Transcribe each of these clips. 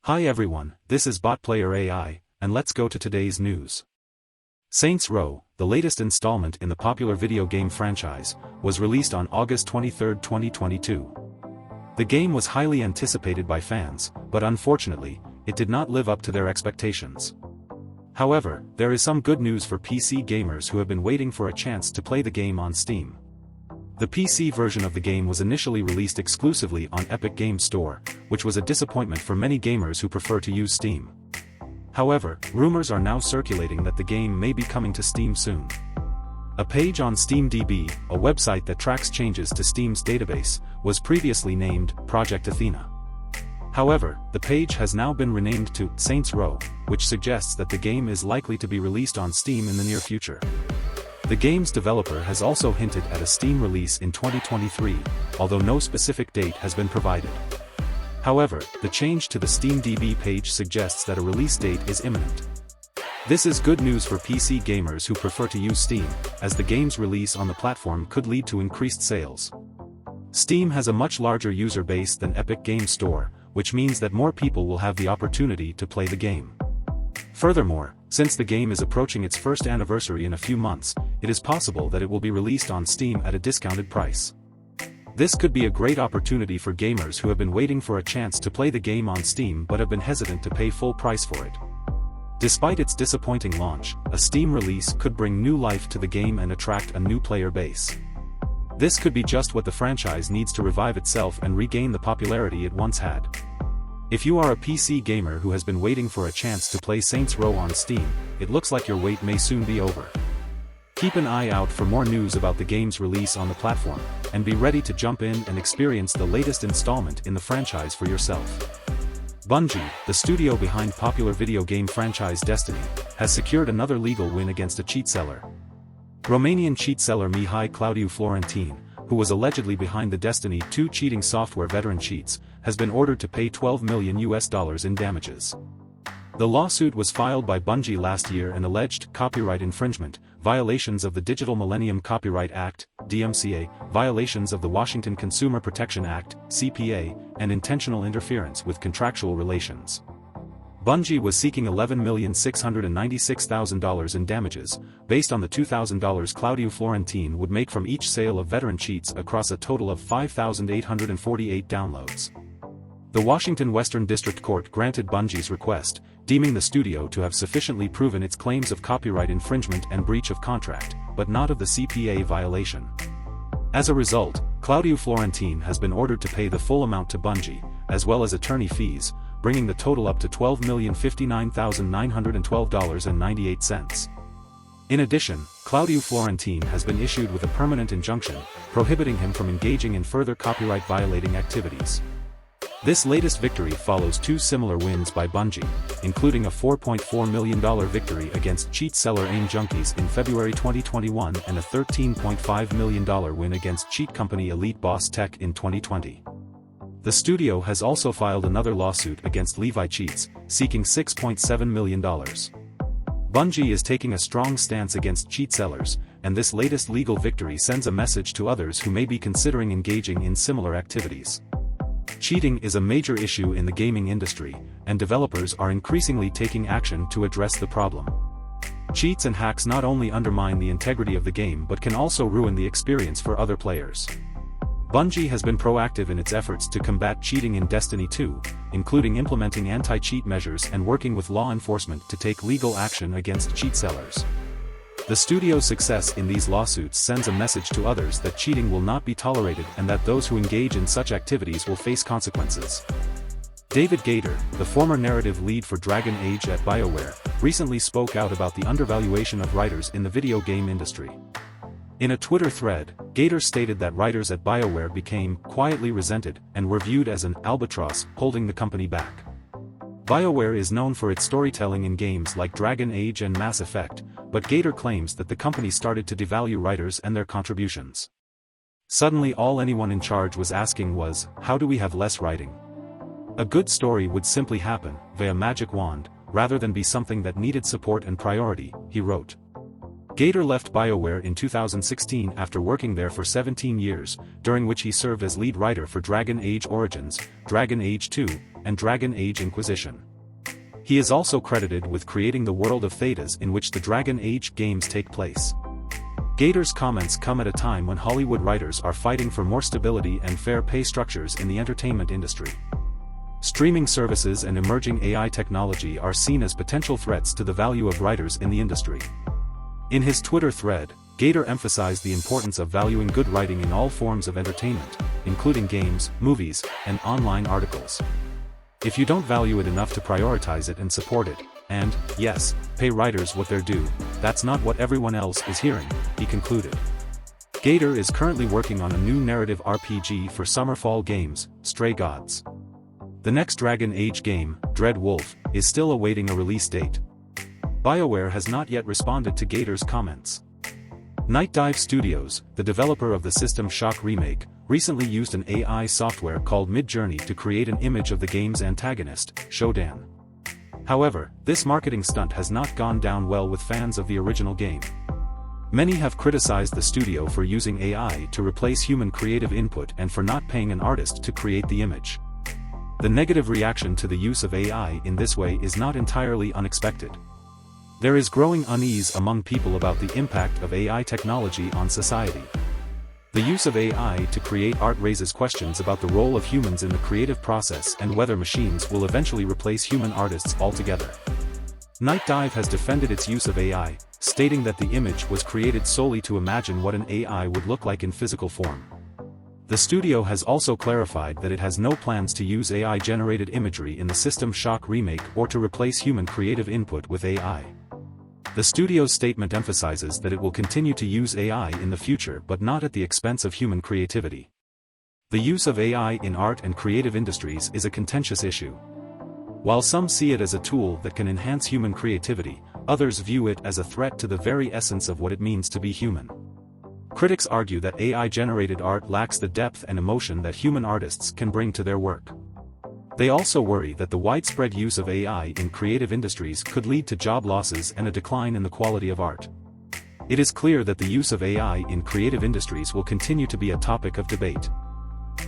Hi everyone, this is BotPlayerAI, and let's go to today's news. Saints Row, the latest installment in the popular video game franchise, was released on August 23, 2022. The game was highly anticipated by fans, but unfortunately, it did not live up to their expectations. However, there is some good news for PC gamers who have been waiting for a chance to play the game on Steam. The PC version of the game was initially released exclusively on Epic Games Store, which was a disappointment for many gamers who prefer to use Steam. However, rumors are now circulating that the game may be coming to Steam soon. A page on SteamDB, a website that tracks changes to Steam's database, was previously named Project Athena. However, the page has now been renamed to Saints Row, which suggests that the game is likely to be released on Steam in the near future. The game's developer has also hinted at a Steam release in 2023, although no specific date has been provided. However, the change to the SteamDB page suggests that a release date is imminent. This is good news for PC gamers who prefer to use Steam, as the game's release on the platform could lead to increased sales. Steam has a much larger user base than Epic Games Store, which means that more people will have the opportunity to play the game. Furthermore, since the game is approaching its first anniversary in a few months, it is possible that it will be released on Steam at a discounted price. This could be a great opportunity for gamers who have been waiting for a chance to play the game on Steam but have been hesitant to pay full price for it. Despite its disappointing launch, a Steam release could bring new life to the game and attract a new player base. This could be just what the franchise needs to revive itself and regain the popularity it once had. If you are a PC gamer who has been waiting for a chance to play Saints Row on Steam, it looks like your wait may soon be over. Keep an eye out for more news about the game's release on the platform, and be ready to jump in and experience the latest installment in the franchise for yourself. Bungie, the studio behind popular video game franchise Destiny, has secured another legal win against a cheat seller. Romanian cheat seller Mihai Claudiu Florentin, who was allegedly behind the Destiny 2 cheating software Veteran Cheats, has been ordered to pay $12 million in damages. The lawsuit was filed by Bungie last year and alleged copyright infringement, violations of the Digital Millennium Copyright Act, DMCA, violations of the Washington Consumer Protection Act, CPA, and intentional interference with contractual relations. Bungie was seeking $11,696,000 in damages, based on the $2,000 Claudiu Florentin would make from each sale of Veteran Cheats across a total of 5,848 downloads. The Washington Western District Court granted Bungie's request, deeming the studio to have sufficiently proven its claims of copyright infringement and breach of contract, but not of the CPA violation. As a result, Claudiu Florentin has been ordered to pay the full amount to Bungie, as well as attorney fees, bringing the total up to $12,059,912.98. In addition, Claudiu Florentin has been issued with a permanent injunction, prohibiting him from engaging in further copyright-violating activities. This latest victory follows two similar wins by Bungie, including a $4.4 million victory against cheat seller AIM Junkies in February 2021 and a $13.5 million win against cheat company Elite Boss Tech in 2020. The studio has also filed another lawsuit against Levi Cheats, seeking $6.7 million. Bungie is taking a strong stance against cheat sellers, and this latest legal victory sends a message to others who may be considering engaging in similar activities. Cheating is a major issue in the gaming industry, and developers are increasingly taking action to address the problem. Cheats and hacks not only undermine the integrity of the game but can also ruin the experience for other players. Bungie has been proactive in its efforts to combat cheating in Destiny 2, including implementing anti-cheat measures and working with law enforcement to take legal action against cheat sellers. The studio's success in these lawsuits sends a message to others that cheating will not be tolerated and that those who engage in such activities will face consequences. David Gaider, the former narrative lead for Dragon Age at BioWare, recently spoke out about the undervaluation of writers in the video game industry. In a Twitter thread, Gaider stated that writers at BioWare became quietly resented and were viewed as an albatross holding the company back. BioWare is known for its storytelling in games like Dragon Age and Mass Effect, but Gaider claims that the company started to devalue writers and their contributions. Suddenly all anyone in charge was asking was, how do we have less writing? A good story would simply happen, via magic wand, rather than be something that needed support and priority, he wrote. Gaider left BioWare in 2016 after working there for 17 years, during which he served as lead writer for Dragon Age Origins, Dragon Age 2, and Dragon Age Inquisition. He is also credited with creating the world of Thedas in which the Dragon Age games take place. Gator's comments come at a time when Hollywood writers are fighting for more stability and fair pay structures in the entertainment industry. Streaming services and emerging AI technology are seen as potential threats to the value of writers in the industry. In his Twitter thread, Gator emphasized the importance of valuing good writing in all forms of entertainment, including games, movies, and online articles. If you don't value it enough to prioritize it and support it, and, yes, pay writers what they're due, that's not what everyone else is hearing, he concluded. Gator is currently working on a new narrative RPG for Summerfall Games, Stray Gods. The next Dragon Age game, Dread Wolf, is still awaiting a release date. BioWare has not yet responded to Gator's comments. Night Dive Studios, the developer of the System Shock remake, recently used an AI software called Midjourney to create an image of the game's antagonist, Shodan. However, this marketing stunt has not gone down well with fans of the original game. Many have criticized the studio for using AI to replace human creative input and for not paying an artist to create the image. The negative reaction to the use of AI in this way is not entirely unexpected. There is growing unease among people about the impact of AI technology on society. The use of AI to create art raises questions about the role of humans in the creative process and whether machines will eventually replace human artists altogether. Night Dive has defended its use of AI, stating that the image was created solely to imagine what an AI would look like in physical form. The studio has also clarified that it has no plans to use AI-generated imagery in the System Shock remake or to replace human creative input with AI. The studio's statement emphasizes that it will continue to use AI in the future but not at the expense of human creativity. The use of AI in art and creative industries is a contentious issue. While some see it as a tool that can enhance human creativity, others view it as a threat to the very essence of what it means to be human. Critics argue that AI-generated art lacks the depth and emotion that human artists can bring to their work. They also worry that the widespread use of AI in creative industries could lead to job losses and a decline in the quality of art. It is clear that the use of AI in creative industries will continue to be a topic of debate.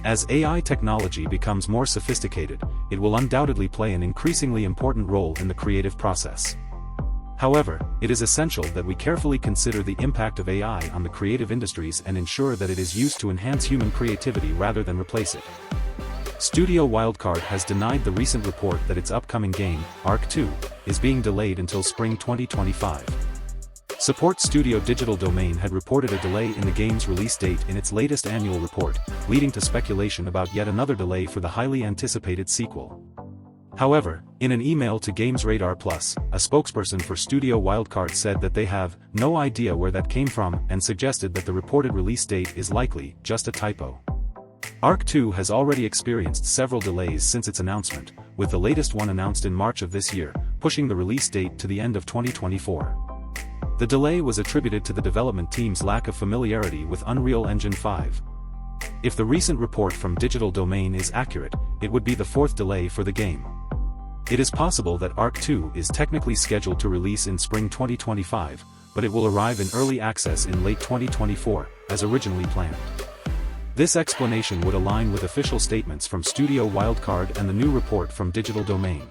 As AI technology becomes more sophisticated, it will undoubtedly play an increasingly important role in the creative process. However, it is essential that we carefully consider the impact of AI on the creative industries and ensure that it is used to enhance human creativity rather than replace it. Studio Wildcard has denied the recent report that its upcoming game, Arc 2, is being delayed until spring 2025. Support studio Digital Domain had reported a delay in the game's release date in its latest annual report, leading to speculation about yet another delay for the highly anticipated sequel. However, in an email to Games Radar Plus, a spokesperson for Studio Wildcard said that they have no idea where that came from and suggested that the reported release date is likely just a typo. Arc 2 has already experienced several delays since its announcement, with the latest one announced in March of this year, pushing the release date to the end of 2024. The delay was attributed to the development team's lack of familiarity with Unreal Engine 5. If the recent report from Digital Domain is accurate, it would be the fourth delay for the game. It is possible that Arc 2 is technically scheduled to release in spring 2025, but it will arrive in early access in late 2024, as originally planned. This explanation would align with official statements from Studio Wildcard and the new report from Digital Domain.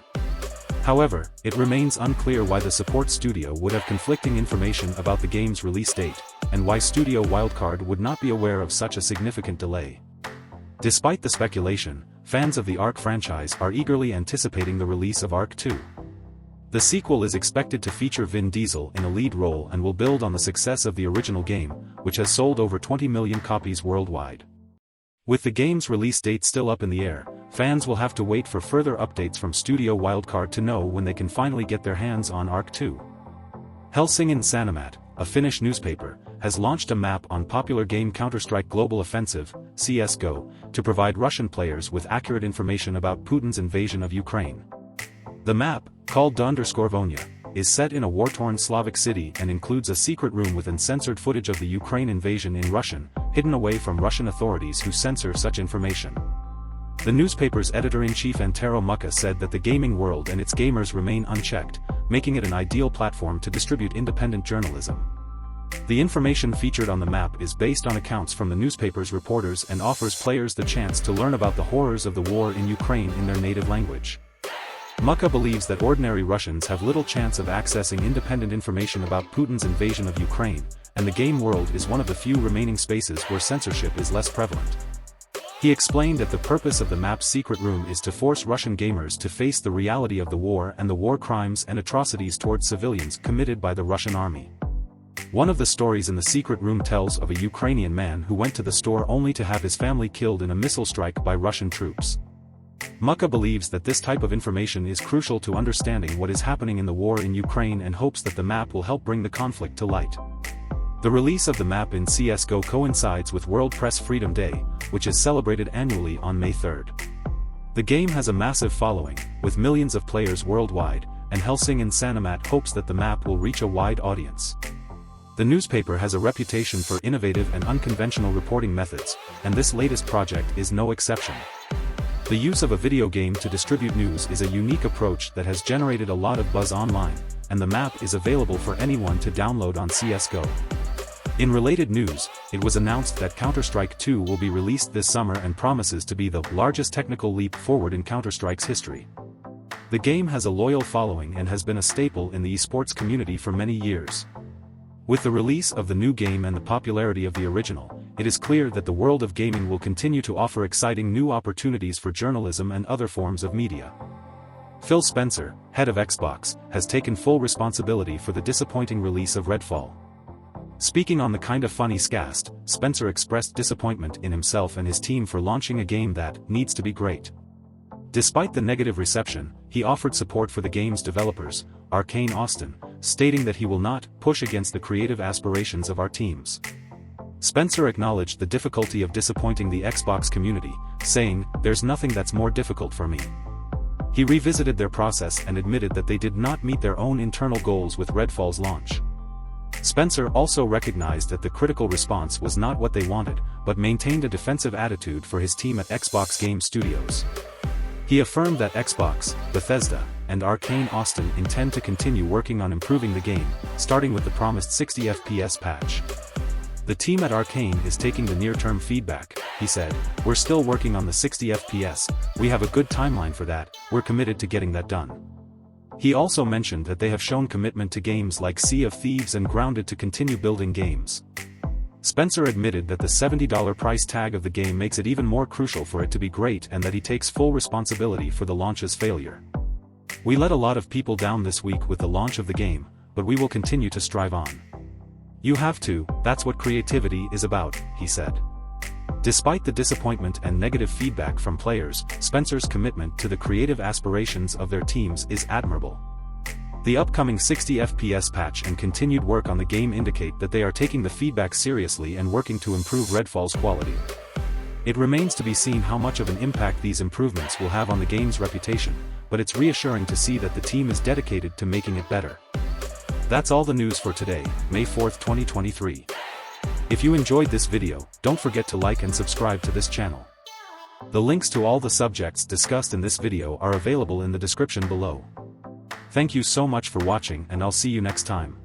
However, it remains unclear why the support studio would have conflicting information about the game's release date, and why Studio Wildcard would not be aware of such a significant delay. Despite the speculation, fans of the Arc franchise are eagerly anticipating the release of Arc 2. The sequel is expected to feature Vin Diesel in a lead role and will build on the success of the original game, which has sold over 20 million copies worldwide. With the game's release date still up in the air, fans will have to wait for further updates from Studio Wildcard to know when they can finally get their hands on Arc 2. Helsingin Sanomat, a Finnish newspaper, has launched a map on popular game Counter-Strike Global Offensive, CSGO, to provide Russian players with accurate information about Putin's invasion of Ukraine. The map, called Da_Vonya, is set in a war-torn Slavic city and includes a secret room with uncensored footage of the Ukraine invasion in Russian, hidden away from Russian authorities who censor such information. The newspaper's editor-in-chief Antero Mukka said that the gaming world and its gamers remain unchecked, making it an ideal platform to distribute independent journalism. The information featured on the map is based on accounts from the newspaper's reporters and offers players the chance to learn about the horrors of the war in Ukraine in their native language. Mucka believes that ordinary Russians have little chance of accessing independent information about Putin's invasion of Ukraine, and the game world is one of the few remaining spaces where censorship is less prevalent. He explained that the purpose of the map's secret room is to force Russian gamers to face the reality of the war and the war crimes and atrocities towards civilians committed by the Russian army. One of the stories in the secret room tells of a Ukrainian man who went to the store only to have his family killed in a missile strike by Russian troops. Mucka believes that this type of information is crucial to understanding what is happening in the war in Ukraine and hopes that the map will help bring the conflict to light. The release of the map in CSGO coincides with World Press Freedom Day, which is celebrated annually on May 3rd. The game has a massive following, with millions of players worldwide, and Helsing and Sanomat hopes that the map will reach a wide audience. The newspaper has a reputation for innovative and unconventional reporting methods, and this latest project is no exception. The use of a video game to distribute news is a unique approach that has generated a lot of buzz online, and the map is available for anyone to download on CSGO. In related news, it was announced that Counter-Strike 2 will be released this summer and promises to be the largest technical leap forward in Counter-Strike's history. The game has a loyal following and has been a staple in the esports community for many years. With the release of the new game and the popularity of the original, it is clear that the world of gaming will continue to offer exciting new opportunities for journalism and other forms of media. Phil Spencer, head of Xbox, has taken full responsibility for the disappointing release of Redfall. Speaking on the Kinda Funny Xcast, Spencer expressed disappointment in himself and his team for launching a game that needs to be great. Despite the negative reception, he offered support for the game's developers, Arcane Austin, stating that he will not push against the creative aspirations of our teams. Spencer acknowledged the difficulty of disappointing the Xbox community, saying, "There's nothing that's more difficult for me." He revisited their process and admitted that they did not meet their own internal goals with Redfall's launch. Spencer also recognized that the critical response was not what they wanted, but maintained a defensive attitude for his team at Xbox Game Studios. He affirmed that Xbox, Bethesda, and Arcane Austin intend to continue working on improving the game, starting with the promised 60 FPS patch. "The team at Arcane is taking the near-term feedback," he said. "We're still working on the 60 FPS, we have a good timeline for that, we're committed to getting that done." He also mentioned that they have shown commitment to games like Sea of Thieves and Grounded to continue building games. Spencer admitted that the $70 price tag of the game makes it even more crucial for it to be great and that he takes full responsibility for the launch's failure. "We let a lot of people down this week with the launch of the game, but we will continue to strive on. You have to, that's what creativity is about," he said. Despite the disappointment and negative feedback from players, Spencer's commitment to the creative aspirations of their teams is admirable. The upcoming 60 FPS patch and continued work on the game indicate that they are taking the feedback seriously and working to improve Redfall's quality. It remains to be seen how much of an impact these improvements will have on the game's reputation, but it's reassuring to see that the team is dedicated to making it better. That's all the news for today, May 4th, 2023. If you enjoyed this video, don't forget to like and subscribe to this channel. The links to all the subjects discussed in this video are available in the description below. Thank you so much for watching and I'll see you next time.